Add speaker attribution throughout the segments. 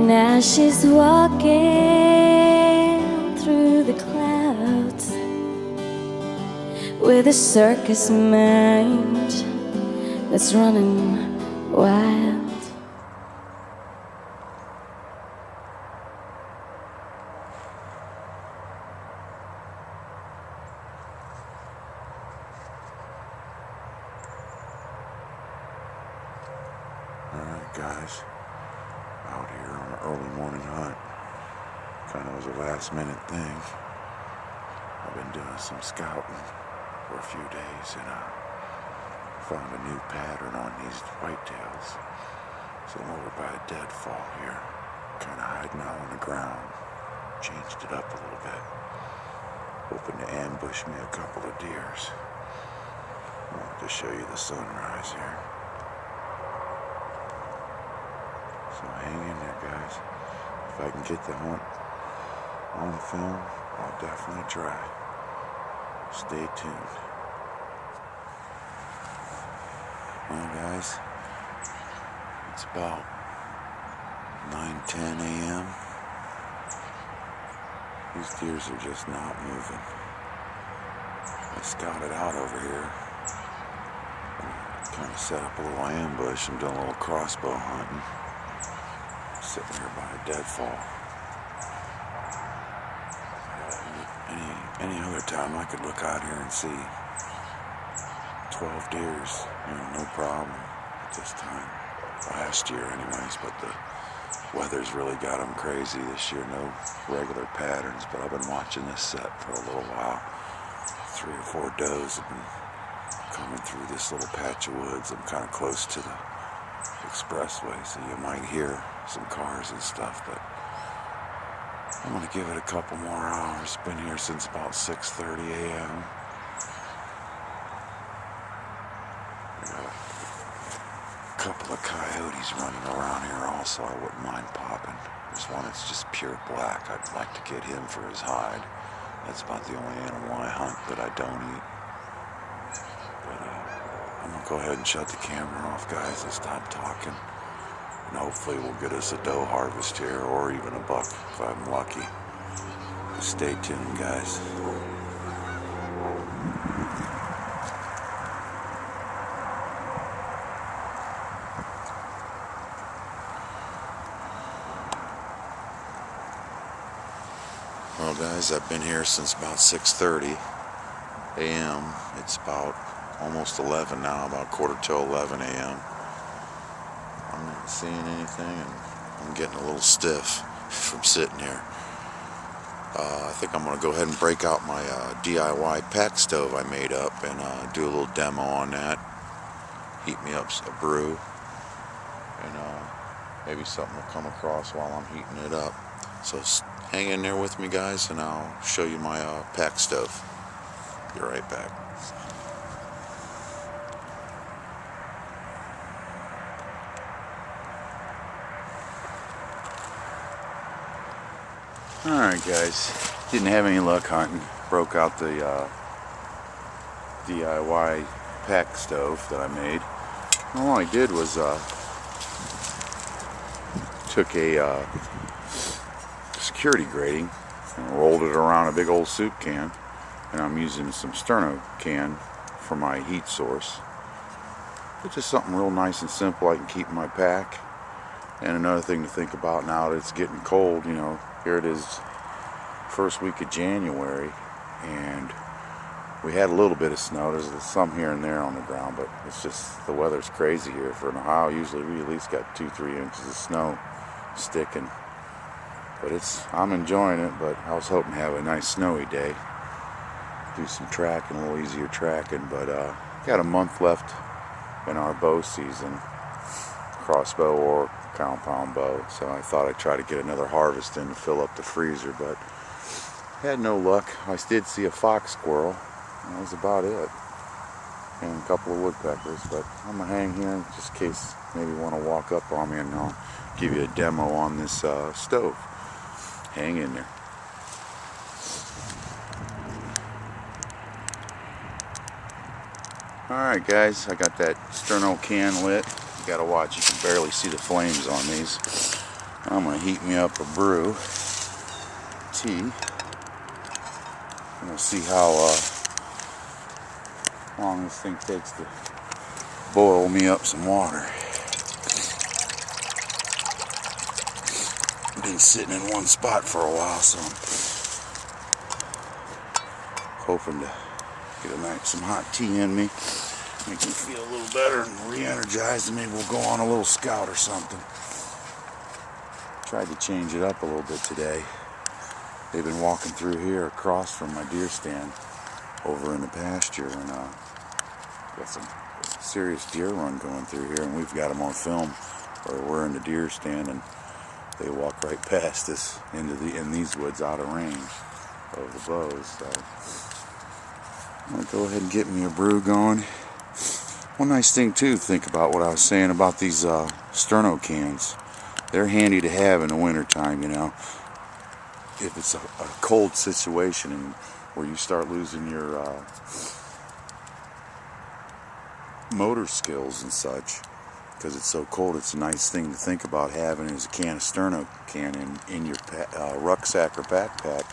Speaker 1: Now she's walking through the clouds with a circus mind that's running wild.
Speaker 2: Alright guys, out here on an early morning hunt. Kind of was a last minute thing. I've been doing some scouting for a few days and found a new pattern on these whitetails. So I'm over by a deadfall here, kind of hiding out on the ground. Changed it up a little bit. Hoping to ambush me a couple of deers. I wanted to show you the sunrise here. So hang in there, guys. If I can get the hunt on film, I'll definitely try. Stay tuned. Well, guys, it's about 9:10 a.m. These deers are just not moving. I scouted out over here. Kind of set up a little ambush and done a little crossbow hunting. Sitting here by a deadfall. Any other time I could look out here and see 12 deers, no problem at this time. Last year anyways, but the weather's really got them crazy this year. No regular patterns, but I've been watching this set for a little while. 3 or 4 does have been coming through this little patch of woods. I'm kind of close to the expressway, so you might hear some cars and stuff, but I'm going to give it a couple more hours. Been here since about 6:30 a.m. I got a couple of coyotes running around here also I wouldn't mind popping. There's one that's just pure black. I'd like to get him for his hide. That's about the only animal I hunt that I don't eat. But I'm going to go ahead and shut the camera off, guys, and stop talking. And hopefully we'll get us a doe harvest here, or even a buck if I'm lucky. Just stay tuned, guys. Well, guys, I've been here since about 6:30 a.m. It's about almost 11 now, about quarter to 11 a.m. I'm not seeing anything, and I'm getting a little stiff from sitting here. I think I'm going to go ahead and break out my DIY pack stove I made up and do a little demo on that. Heat me up a brew, and maybe something will come across while I'm heating it up. So hang in there with me, guys, and I'll show you my pack stove. Be right back. Alright, guys, didn't have any luck hunting. Broke out the DIY pack stove that I made. And all I did was took a security grating and rolled it around a big old soup can, and I'm using some sterno can for my heat source. It's just something real nice and simple I can keep in my pack. And another thing to think about now that it's getting cold, here it is, first week of January, and we had a little bit of snow. There's some here and there on the ground, but it's just, the weather's crazy here. For in Ohio, usually we at least got 2-3 inches of snow sticking. But I'm enjoying it, but I was hoping to have a nice snowy day. Do some tracking, a little easier tracking, but got a month left in our bow season, crossbow or compound bow, so I thought I'd try to get another harvest in to fill up the freezer, but had no luck. I did see a fox squirrel, and that was about it, and a couple of woodpeckers, but I'm gonna hang here just in case maybe want to walk up on me, and I'll give you a demo on this stove. Hang in there. Alright, guys, I got that sterno can lit. You gotta watch, you can barely see the flames on these. I'm gonna heat me up a brew tea, and we'll see how long this thing takes to boil me up some water. I've been sitting in one spot for a while, so I'm hoping to get some hot tea in me, make me feel a little better and re-energized, and maybe we'll go on a little scout or something. Tried to change it up a little bit today. They've been walking through here across from my deer stand over in the pasture, and got some serious deer run going through here, and we've got them on film where we're in the deer stand and they walk right past us in these woods out of range of the bows. So I'm gonna go ahead and get me a brew going. One nice thing too, think about what I was saying about these sterno cans. They're handy to have in the winter time, you know. If it's a cold situation and where you start losing your motor skills and such, because it's so cold, it's a nice thing to think about having is a can of sterno can in your rucksack or backpack.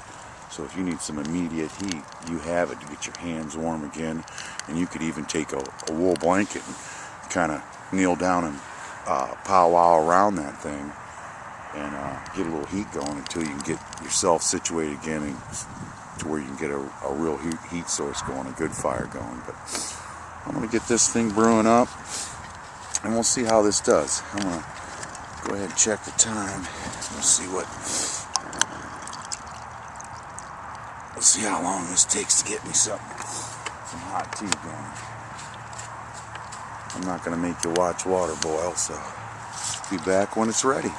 Speaker 2: So if you need some immediate heat, you have it to get your hands warm again. And you could even take a wool blanket and kind of kneel down and powwow around that thing and get a little heat going until you can get yourself situated again and to where you can get a real heat source going, a good fire going. But I'm going to get this thing brewing up and we'll see how this does. I'm going to go ahead and check the time. We'll see how long this takes to get me some hot tea going. I'm not going to make you watch water boil, so be back when it's ready.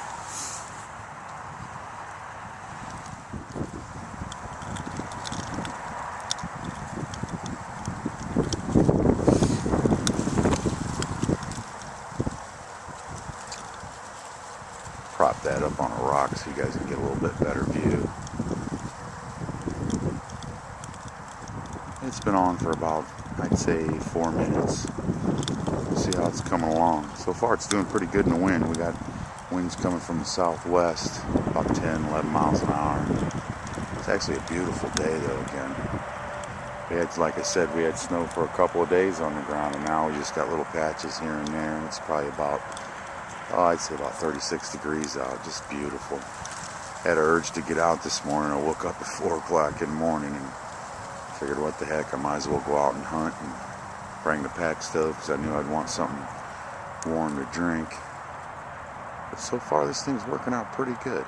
Speaker 2: Prop that up on a rock so you guys can get a little bit better view. It's been on for about, I'd say, 4 minutes. We'll see how it's coming along. So far it's doing pretty good in the wind. We got winds coming from the southwest, about 10, 11 miles an hour. It's actually a beautiful day though again. We had, like I said, we had snow for a couple of days on the ground, and now we just got little patches here and there. It's probably about, I'd say about 36 degrees out. Just beautiful. Had an urge to get out this morning. I woke up at 4 o'clock in the morning and figured, what the heck, I might as well go out and hunt and bring the pack stove because I knew I'd want something warm to drink. But so far this thing's working out pretty good.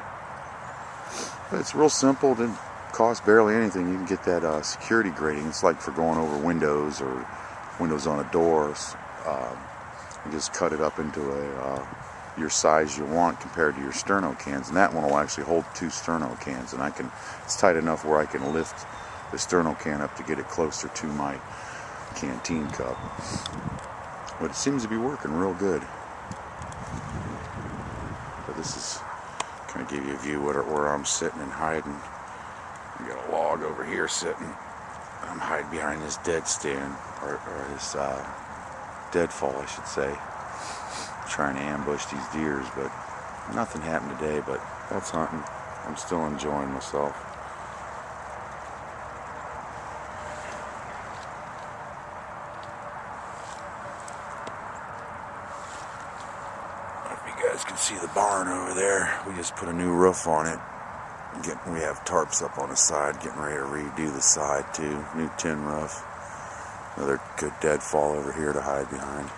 Speaker 2: But it's real simple. It didn't cost barely anything. You can get that security grating. It's like for going over windows or windows on a door. You just cut it up into your size you want compared to your sterno cans, and that one will actually hold 2 sterno cans, and it's tight enough where I can lift the sterno can up to get it closer to my canteen cup. But it seems to be working real good. But this is kind of give you a view where I'm sitting and hiding. I got a log over here sitting. I'm hiding behind this dead stand, or this deadfall, I should say. Trying to ambush these deers, but nothing happened today. But that's hunting. I'm still enjoying myself. If you guys can see the barn over there, we just put a new roof on it. We have tarps up on the side, getting ready to redo the side too. New tin roof. Another good deadfall over here to hide behind.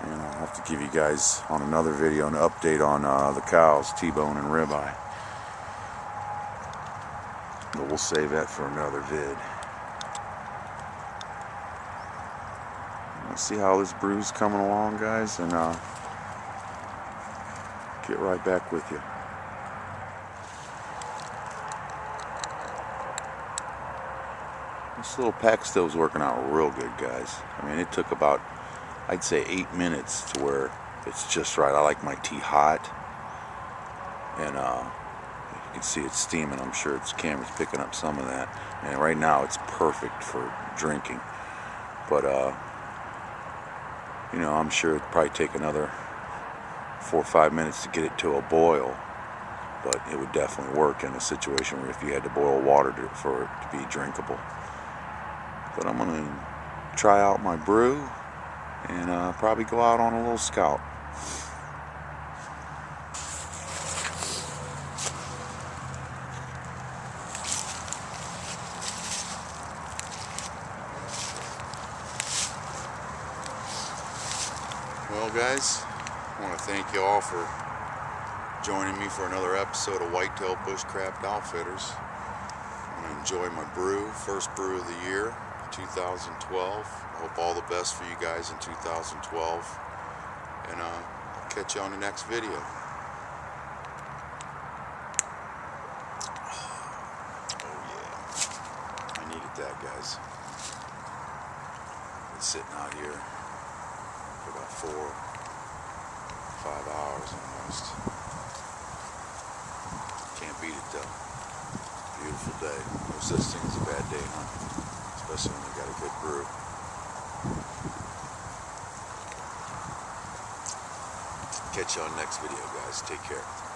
Speaker 2: And I'll have to give you guys on another video an update on the cows, T-bone and ribeye. But we'll save that for another vid. Let's see how this brew's coming along, guys, and get right back with you. This little pack stove's working out real good, guys. I mean, it took about, I'd say, 8 minutes to where it's just right. I like my tea hot, and you can see it's steaming. I'm sure its camera's picking up some of that. And right now, it's perfect for drinking. But you know, I'm sure it'd probably take another 4 or 5 minutes to get it to a boil, but it would definitely work in a situation where if you had to boil water for it to be drinkable. But I'm going to try out my brew and probably go out on a little scout. Well guys, I want to thank you all for joining me for another episode of Whitetail Bushcraft Outfitters. I'm going to enjoy my brew, first brew of the year, 2012. I hope all the best for you guys in 2012. And I'll catch you on the next video. Oh yeah, I needed that, guys. Been sitting out here for about 4 or 5 hours almost. Can't beat it though. Beautiful day. No such thing as a bad day, huh? Especially when you got a good brew. Catch you on the next video, guys. Take care.